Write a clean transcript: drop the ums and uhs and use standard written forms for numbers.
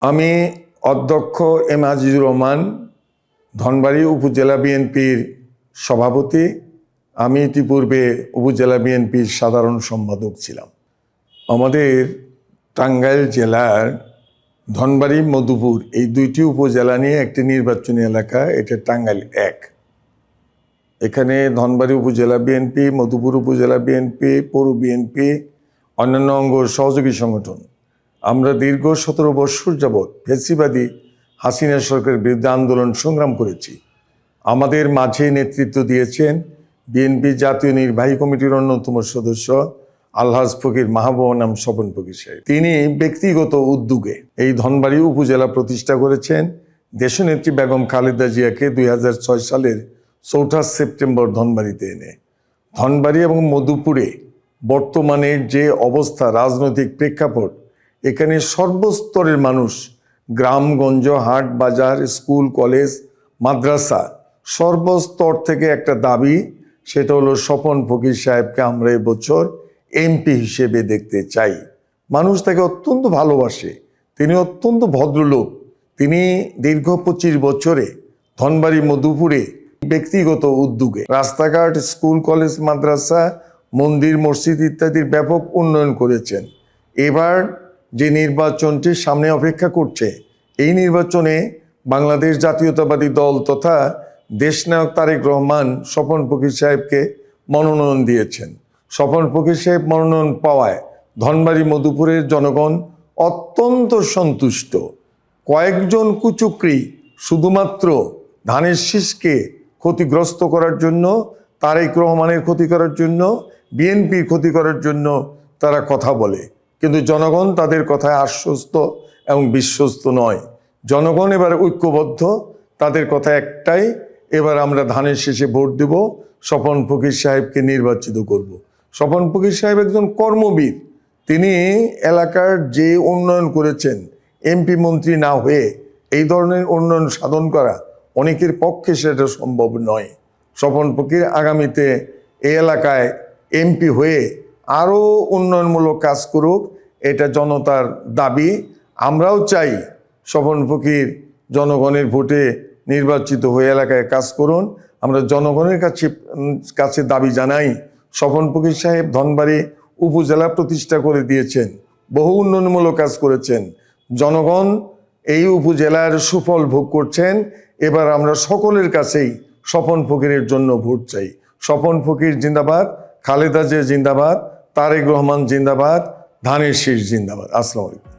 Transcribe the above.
আমি অধ্যক্ষ এম আজিজুর রহমান, ধনবাড়ী উপজেলা বিএনপির সভাপতি। আমি ইতিপূর্বে উপজেলা বিএনপির সাধারণ সম্পাদক ছিলাম। আমাদের টাঙ্গাইল জেলার ধনবাড়ী, মধুপুর এই দুইটি উপজেলা নিয়ে একটি নির্বাচনী এলাকা, এটা টাঙ্গাইল ১। এখানে ধনবাড়ী উপজেলা বিএনপি, মধুপুর উপজেলা বিএনপি, পৌর বিএনপি, অন্যান্য অঙ্গ সহযোগী সংগঠন, আমরা দীর্ঘ 17 বৎসর যাবৎ ফ্যাসিবাদী হাসিনা সরকারের বিরুদ্ধে আন্দোলন সংগ্রাম করেছি। আমাদের মাঝে নেতৃত্ব দিয়েছেন বিএনপি জাতীয় নির্বাহী কমিটির অন্যতম সদস্য আলহাজ ফকির মাহবুব নাম স্বপন ফকির সাহেব। তিনি ব্যক্তিগত উদ্যোগে এই ধনবাড়ী উপজেলা প্রতিষ্ঠা করেছেন। দেশনেত্রী বেগম খালেদা জিয়াকে 2006 সালের 4 সেপ্টেম্বর ধনবাড়ীতে এনে ধনবাড়ী এবং মধুপুরে বর্তমানের যে অবস্থা, রাজনৈতিক প্রেক্ষাপট, এখানে সর্বস্তরের মানুষ, গ্রামগঞ্জ, হাট বাজার, স্কুল কলেজ, মাদ্রাসা, সর্বস্তর থেকে একটা দাবি, সেটা হলো স্বপন ফকির সাহেবকে আমরা এবছর এমপি হিসেবে দেখতে চাই। মানুষ তাকে অত্যন্ত ভালোবাসে, তিনি অত্যন্ত ভদ্রলোক। তিনি দীর্ঘ 25 বছরে ধনবাড়ী মধুপুরে ব্যক্তিগত উদ্যোগে রাস্তাঘাট, স্কুল কলেজ, মাদ্রাসা, মন্দির, মসজিদ ইত্যাদির ব্যাপক উন্নয়ন করেছেন। এবার যে নির্বাচনটি সামনে অপেক্ষা করছে, এই নির্বাচনে বাংলাদেশ জাতীয়তাবাদী দল তথা দেশনায়ক তারেক রহমান স্বপন ফকির সাহেবকে মনোনয়ন দিয়েছেন। স্বপন ফকির সাহেব মনোনয়ন পাওয়ায় ধনবাড়ী মধুপুরের জনগণ অত্যন্ত সন্তুষ্ট। কয়েকজন কুচক্রী শুধুমাত্র ধানের শীষকে ক্ষতিগ্রস্ত করার জন্য, তারেক রহমানের ক্ষতি করার জন্য, বিএনপির ক্ষতি করার জন্য তারা কথা বলে, কিন্তু জনগণ তাদের কথায় আশ্বস্ত এবং বিশ্বস্ত নয়। জনগণ এবার ঐক্যবদ্ধ, তাদের কথা একটাই, এবার আমরা ধানের শেষে ভোট দেব, স্বপন ফকির সাহেবকে নির্বাচিত করব। স্বপন ফকির সাহেব একজন কর্মবীর। তিনি এলাকার যে উন্নয়ন করেছেন, এমপি মন্ত্রী না হয়ে এই ধরনের উন্নয়ন সাধন করা অনেকের পক্ষে সেটা সম্ভব নয়। স্বপন ফকির আগামীতে এই এলাকায় এমপি হয়ে আরও উন্নয়নমূলক কাজ করুক, এটা জনতার দাবি। আমরাও চাই স্বপন ফকির জনগণের ভোটে নির্বাচিত হয়ে এলাকায় কাজ করুন। আমরা জনগণের কাছে দাবি জানাই, স্বপন ফকির সাহেব ধনবাড়ী উপজেলা প্রতিষ্ঠা করে দিয়েছেন, বহু উন্নয়নমূলক কাজ করেছেন, জনগণ এই উপজেলার সুফল ভোগ করছেন। এবার আমরা সকলের কাছেই স্বপন ফকিরের জন্য ভোট চাই। স্বপন ফকির জিন্দাবাদ, খালেদা জিয়া জিন্দাবাদ, তারেক রহমান জিন্দাবাদ, ধানের শীষ জিন্দাবাদ। আসসালামু আলাইকুম।